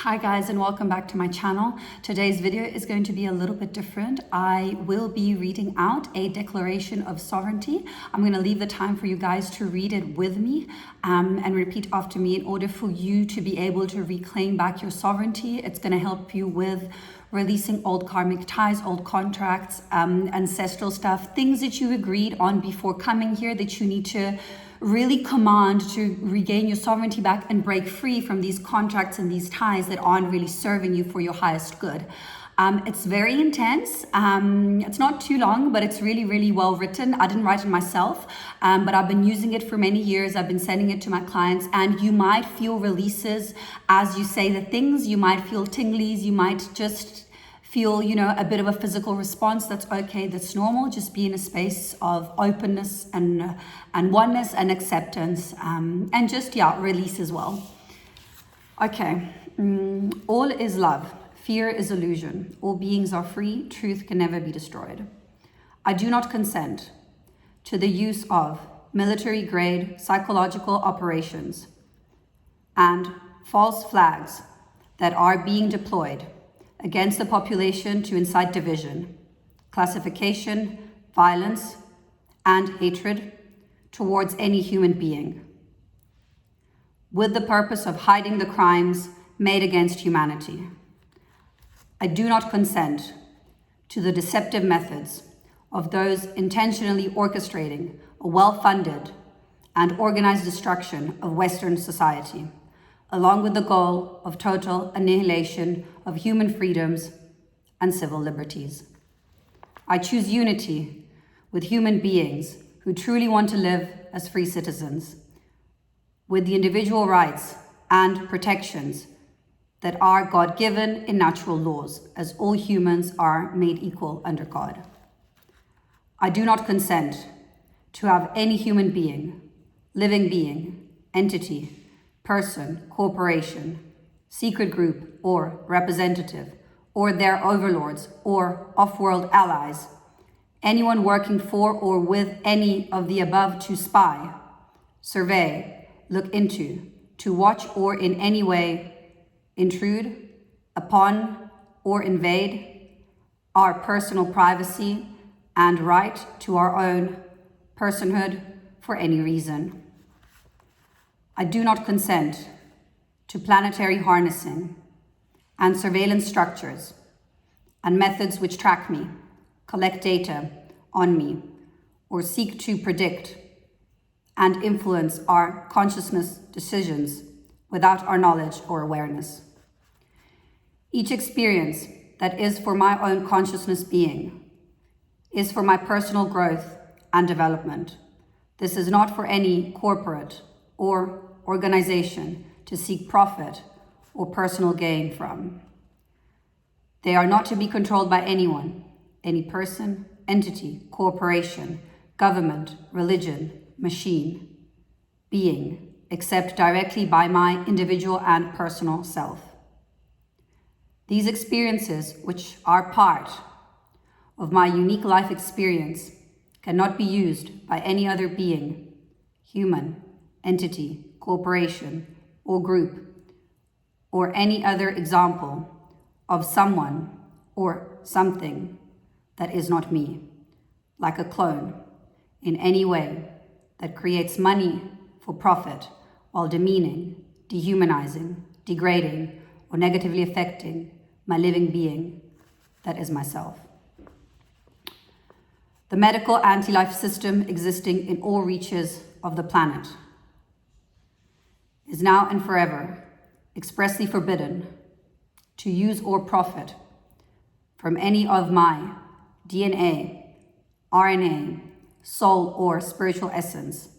Hi guys, and welcome back to my channel. Today's video is going to be a little bit different. I will be reading out a declaration of sovereignty. I'm going to leave the time for you guys to read it with me and repeat after me in order for you to be able to reclaim back your sovereignty. It's going to help you with releasing old karmic ties, old contracts, ancestral stuff, things that you agreed on before coming here that you need to really command to regain your sovereignty back and break free from these contracts and these ties that aren't really serving you for your highest good. It's very intense. It's not too long, but it's really, really well written. I didn't write it myself, but I've been using it for many years. I've been sending it to my clients, and you might feel releases as you say the things. You might feel tinglies. You might just feel, a bit of a physical response. That's okay. That's normal. Just be in a space of openness and oneness and acceptance, and just, release as well. Okay. All is love. Fear is illusion. All beings are free. Truth can never be destroyed. I do not consent to the use of military-grade psychological operations and false flags that are being deployed against the population to incite division, classification, violence, and hatred towards any human being, with the purpose of hiding the crimes made against humanity. I do not consent to the deceptive methods of those intentionally orchestrating a well-funded and organized destruction of Western society, along with the goal of total annihilation of human freedoms and civil liberties. I choose unity with human beings who truly want to live as free citizens, with the individual rights and protections that are God-given in natural laws, as all humans are made equal under God. I do not consent to have any human being, living being, entity, person, corporation, secret group, or representative, or their overlords, or off-world allies, anyone working for or with any of the above to spy, survey, look into, to watch, or in any way intrude upon or invade our personal privacy and right to our own personhood for any reason. I do not consent to planetary harnessing and surveillance structures and methods which track me, collect data on me, or seek to predict and influence our consciousness decisions without our knowledge or awareness. Each experience that is for my own consciousness being is for my personal growth and development. This is not for any corporate or organization to seek profit or personal gain from. They are not to be controlled by anyone, any person, entity, corporation, government, religion, machine, being, except directly by my individual and personal self. These experiences, which are part of my unique life experience, cannot be used by any other being, human, entity, corporation, or group, or any other example of someone or something that is not me, like a clone, in any way that creates money for profit while demeaning, dehumanizing, degrading, or negatively affecting my living being that is myself. The medical anti-life system existing in all reaches of the planet is now and forever expressly forbidden to use or profit from any of my DNA, RNA, soul or spiritual essence,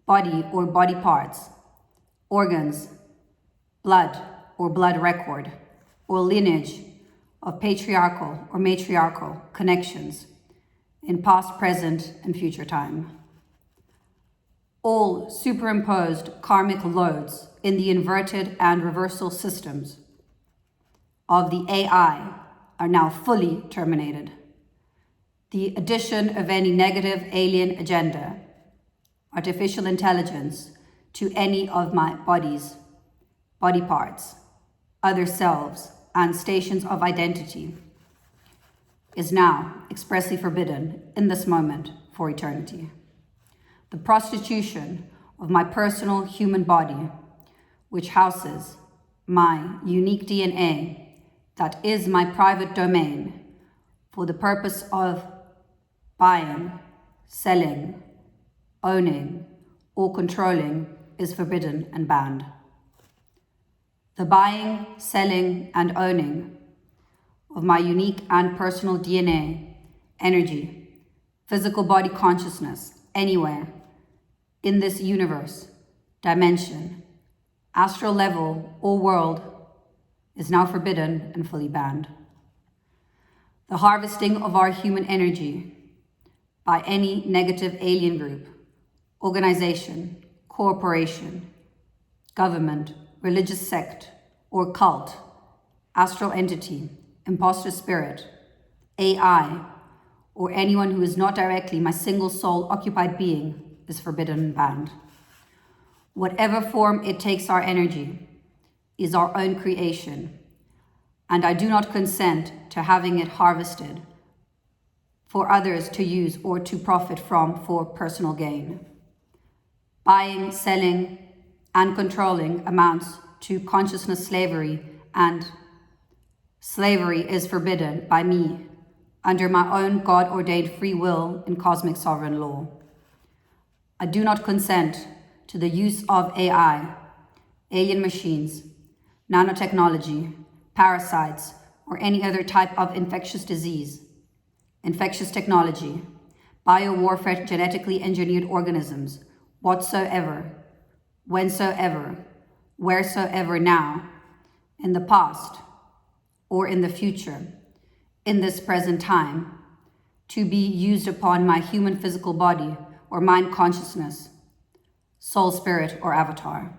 body or body parts, organs, blood or blood record, or lineage of patriarchal or matriarchal connections in past, present, and future time. All superimposed karmic loads in the inverted and reversal systems of the AI are now fully terminated. The addition of any negative alien agenda, artificial intelligence, to any of my body parts, other selves, and stations of identity is now expressly forbidden in this moment for eternity. The prostitution of my personal human body, which houses my unique DNA that is my private domain for the purpose of buying, selling, owning, or controlling, is forbidden and banned. The buying, selling, and owning of my unique and personal DNA, energy, physical body consciousness, anywhere in this universe, dimension, astral level, or world is now forbidden and fully banned. The harvesting of our human energy by any negative alien group, organization, corporation, government, religious sect, or cult, astral entity, imposter spirit, AI, or anyone who is not directly my single soul occupied being is forbidden and banned. Whatever form it takes our energy is our own creation, and I do not consent to having it harvested for others to use or to profit from for personal gain. Buying, selling, and controlling amounts to consciousness slavery, and slavery is forbidden by me under my own God-ordained free will in cosmic sovereign law. I do not consent to the use of AI, alien machines, nanotechnology, parasites, or any other type of infectious disease, infectious technology, biowarfare, genetically engineered organisms, whatsoever, whensoever, wheresoever now, in the past, or in the future, in this present time, to be used upon my human physical body or mind consciousness, soul, spirit, or avatar.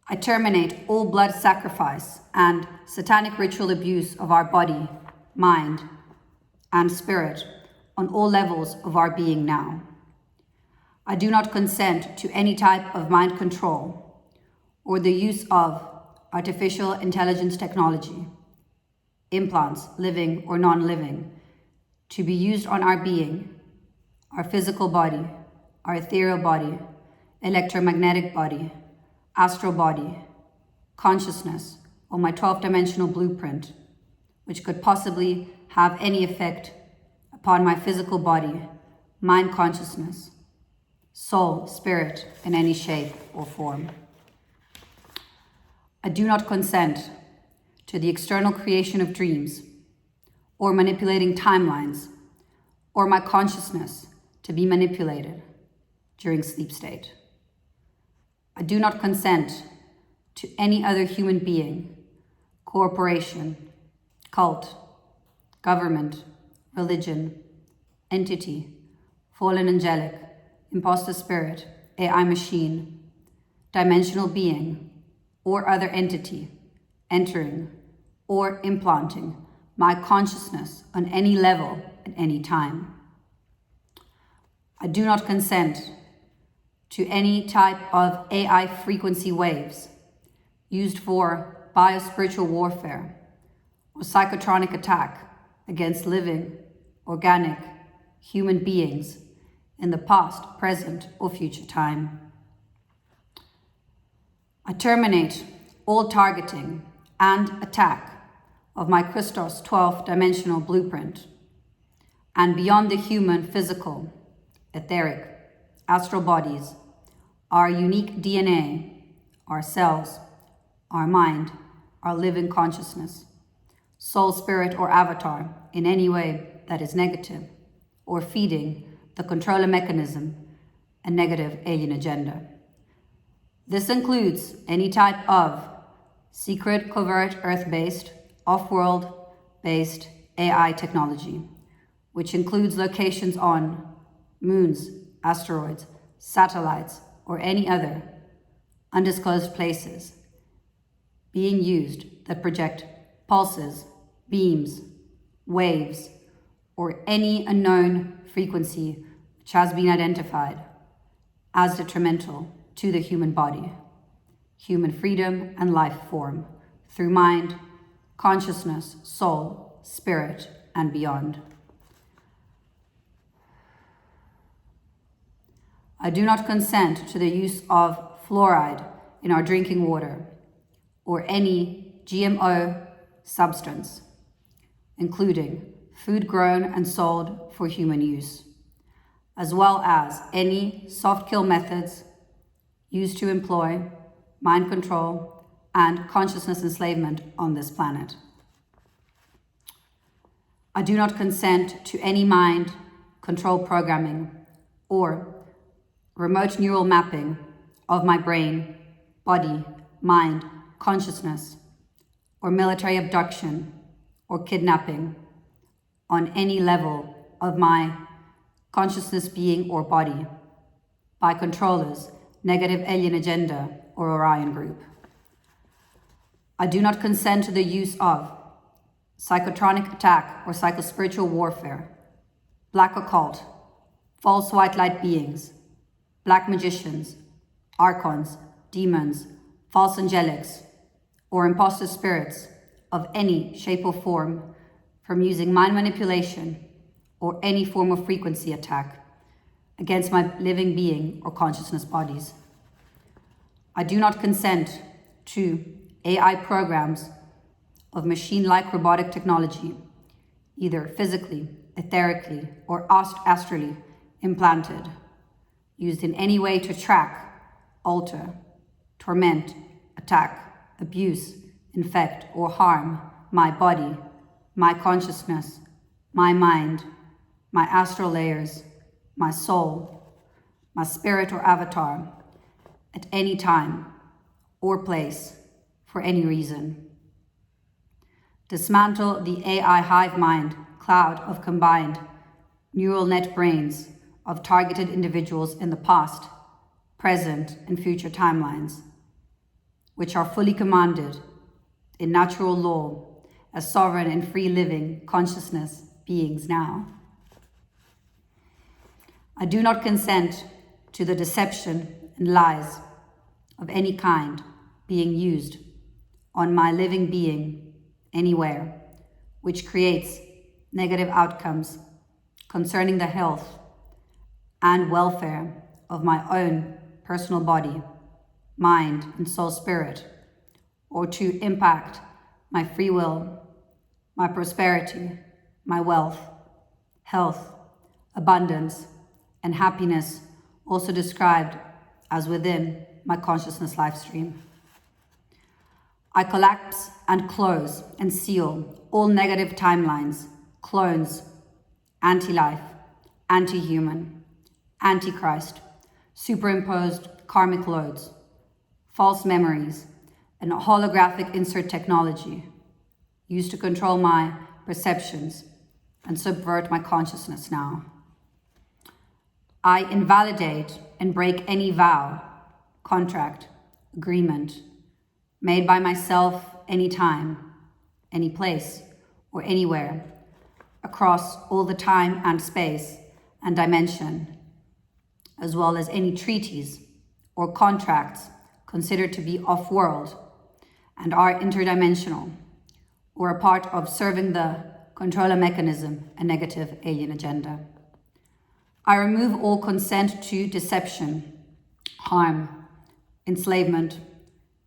I terminate all blood sacrifice and satanic ritual abuse of our body, mind, and spirit on all levels of our being now. I do not consent to any type of mind control or the use of artificial intelligence technology, implants, living or non-living, to be used on our being, our physical body, our ethereal body, electromagnetic body, astral body, consciousness, or my 12-dimensional blueprint, which could possibly have any effect upon my physical body, mind consciousness, soul, spirit, in any shape or form. I do not consent to the external creation of dreams, or manipulating timelines, or my consciousness to be manipulated during sleep state. I do not consent to any other human being, corporation, cult, government, religion, entity, fallen angelic, imposter spirit, AI machine, dimensional being, or other entity entering or implanting my consciousness on any level at any time. I do not consent to any type of AI frequency waves used for biospiritual warfare or psychotronic attack against living, organic, human beings in the past, present, or future time. I terminate all targeting and attack of my Christos 12th dimensional blueprint and beyond the human, physical, etheric, astral bodies, our unique DNA, our cells, our mind, our living consciousness, soul, spirit, or avatar in any way that is negative or feeding the controller mechanism and negative alien agenda. This includes any type of secret, covert, earth-based, off-world-based AI technology, which includes locations on moons, asteroids, satellites, or any other undisclosed places being used that project pulses, beams, waves, or any unknown frequency which has been identified as detrimental to the human body, human freedom and life form through mind, consciousness, soul, spirit, and beyond. I do not consent to the use of fluoride in our drinking water or any GMO substance, including food grown and sold for human use, as well as any soft kill methods used to employ mind control and consciousness enslavement on this planet. I do not consent to any mind control programming or remote neural mapping of my brain, body, mind, consciousness, or military abduction or kidnapping on any level of my consciousness, being, or body by controllers, negative alien agenda, or Orion group. I do not consent to the use of psychotronic attack or psychospiritual warfare, black occult, false white light beings, black magicians, archons, demons, false angelics, or imposter spirits of any shape or form from using mind manipulation or any form of frequency attack against my living being or consciousness bodies. I do not consent to AI programs of machine-like robotic technology, either physically, etherically, or astrally implanted, used in any way to track, alter, torment, attack, abuse, infect, or harm my body, my consciousness, my mind, my astral layers, my soul, my spirit or avatar, at any time or place for any reason. Dismantle the AI hive mind cloud of combined neural net brains of targeted individuals in the past, present, and future timelines, which are fully commanded in natural law as sovereign and free living consciousness beings now. I do not consent to the deception and lies of any kind being used on my living being anywhere, which creates negative outcomes concerning the health and welfare of my own personal body, mind, and soul spirit, or to impact my free will, my prosperity, my wealth, health, abundance, and happiness, also described as within my consciousness life stream. I collapse and close and seal all negative timelines, clones, anti-life, anti-human, antichrist, superimposed karmic loads, false memories, and holographic insert technology used to control my perceptions and subvert my consciousness now. I invalidate and break any vow, contract, agreement made by myself anytime, any place, or anywhere, across all the time and space and dimension, as well as any treaties or contracts considered to be off-world and are interdimensional, or a part of serving the controller mechanism and negative alien agenda. I remove all consent to deception, harm, enslavement,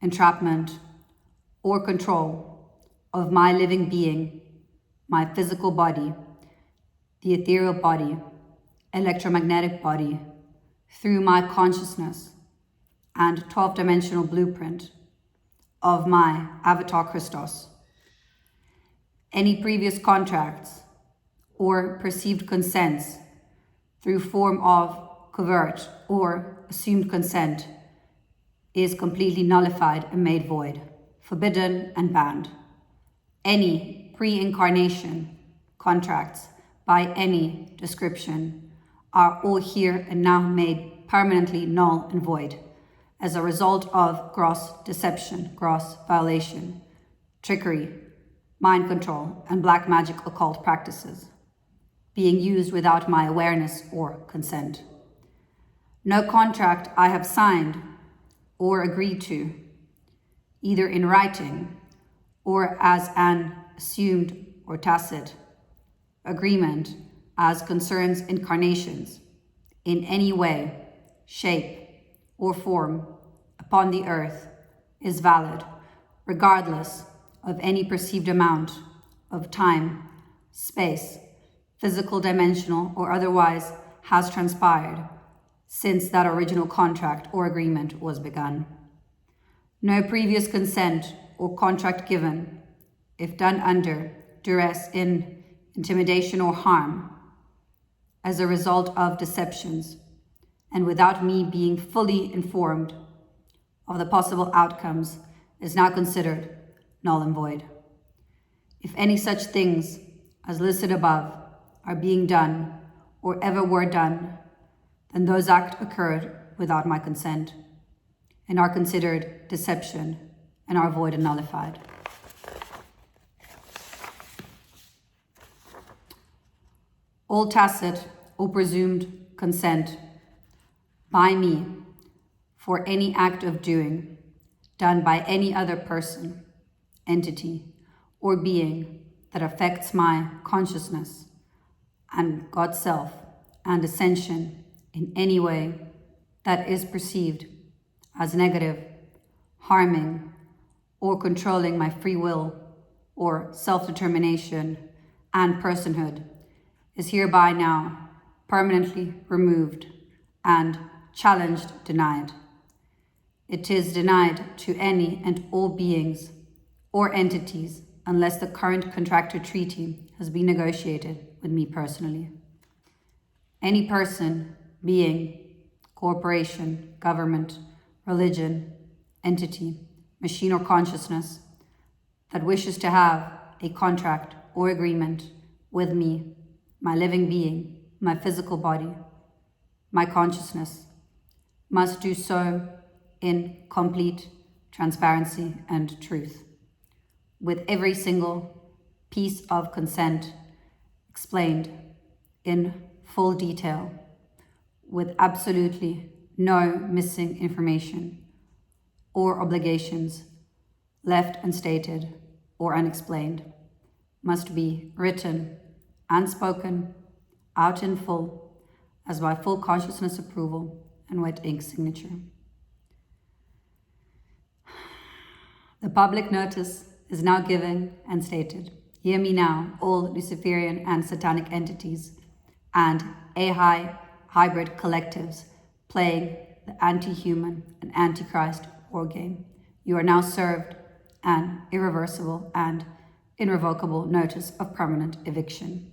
entrapment, or control of my living being, my physical body, the ethereal body, electromagnetic body, through my consciousness and 12-dimensional blueprint of my avatar Christos. Any previous contracts or perceived consents through form of covert or assumed consent is completely nullified and made void, forbidden and banned. Any pre-incarnation contracts by any description are all here and now made permanently null and void as a result of gross deception, gross violation, trickery, mind control, and black magic occult practices being used without my awareness or consent. No contract I have signed or agreed to, either in writing or as an assumed or tacit agreement as concerns incarnations in any way, shape, or form upon the earth is valid, regardless of any perceived amount of time, space, physical, dimensional, or otherwise has transpired since that original contract or agreement was begun. No previous consent or contract given, if done under duress, in intimidation or harm, as a result of deceptions, and without me being fully informed of the possible outcomes, is now considered null and void. If any such things as listed above are being done or ever were done, then those acts occurred without my consent and are considered deception and are void and nullified. All tacit or presumed consent by me for any act of doing done by any other person, entity, or being that affects my consciousness and God's self and ascension in any way that is perceived as negative, harming, or controlling my free will or self-determination and personhood is hereby now permanently removed and challenged, denied. It is denied to any and all beings or entities unless the current contractor treaty has been negotiated with me personally. Any person, being, corporation, government, religion, entity, machine, or consciousness that wishes to have a contract or agreement with me, my living being, my physical body, my consciousness, must do so in complete transparency and truth, with every single piece of consent explained in full detail, with absolutely no missing information or obligations left unstated or unexplained, must be written and spoken out in full as by full consciousness approval and wet ink signature. The public notice is now given and stated. Hear me now, all Luciferian and satanic entities and AI hybrid collectives playing the anti-human and antichrist war game. You are now served an irreversible and irrevocable notice of permanent eviction.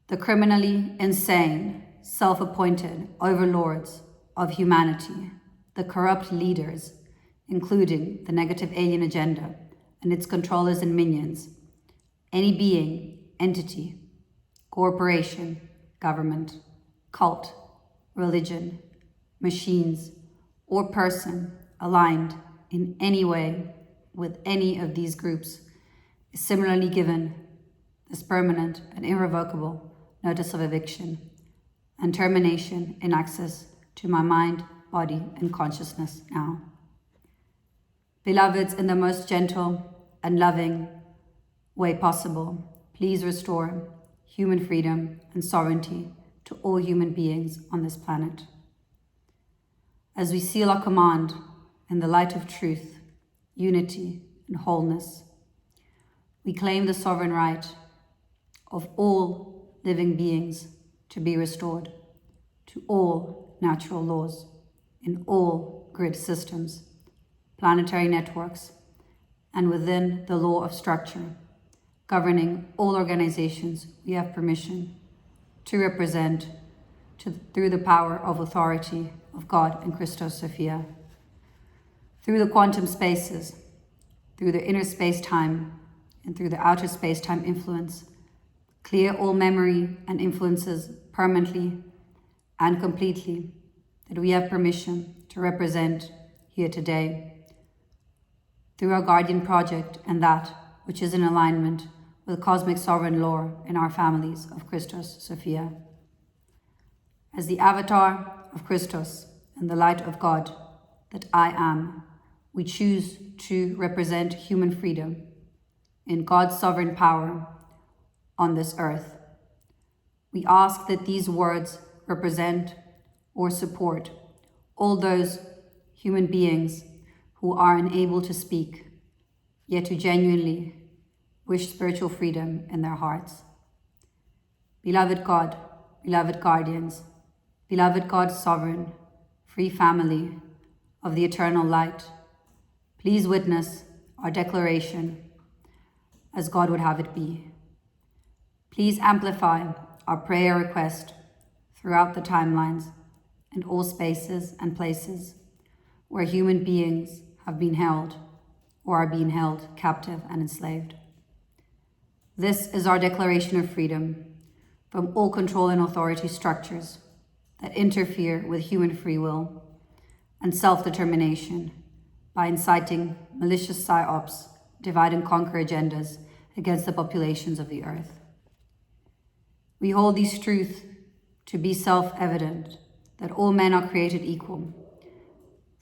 The criminally insane, self-appointed overlords of humanity, the corrupt leaders, including the negative alien agenda and its controllers and minions, any being, entity, corporation, government, cult, religion, machines, or person aligned in any way with any of these groups is similarly given this permanent and irrevocable notice of eviction and termination in access to my mind, body, and consciousness now. Beloveds, in the most gentle and loving way possible, please restore human freedom and sovereignty to all human beings on this planet. As we seal our command in the light of truth, unity, and wholeness, we claim the sovereign right of all living beings to be restored to all natural laws in all grid systems, planetary networks, and within the law of structure governing all organizations we have permission to represent through the power of authority of God and Christos Sophia, through the quantum spaces, through the inner space-time, and through the outer space-time influence, clear all memory and influences permanently and completely that we have permission to represent here today, through our guardian project and that which is in alignment with cosmic sovereign law in our families of Christos Sophia. As the avatar of Christos and the light of God that I am, we choose to represent human freedom in God's sovereign power on this earth. We ask that these words represent or support all those human beings who are unable to speak, yet who genuinely wish spiritual freedom in their hearts. Beloved God, beloved guardians, beloved God sovereign, free family of the eternal light, please witness our declaration as God would have it be. Please amplify our prayer request throughout the timelines and all spaces and places where human beings have been held or are being held captive and enslaved. This is our declaration of freedom from all control and authority structures that interfere with human free will and self-determination by inciting malicious psyops, divide and conquer agendas against the populations of the earth. We hold these truths to be self-evident, that all men are created equal,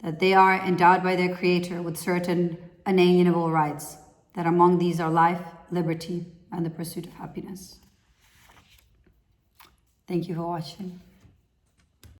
that they are endowed by their Creator with certain unalienable rights, that among these are life, liberty, and the pursuit of happiness. Thank you for watching.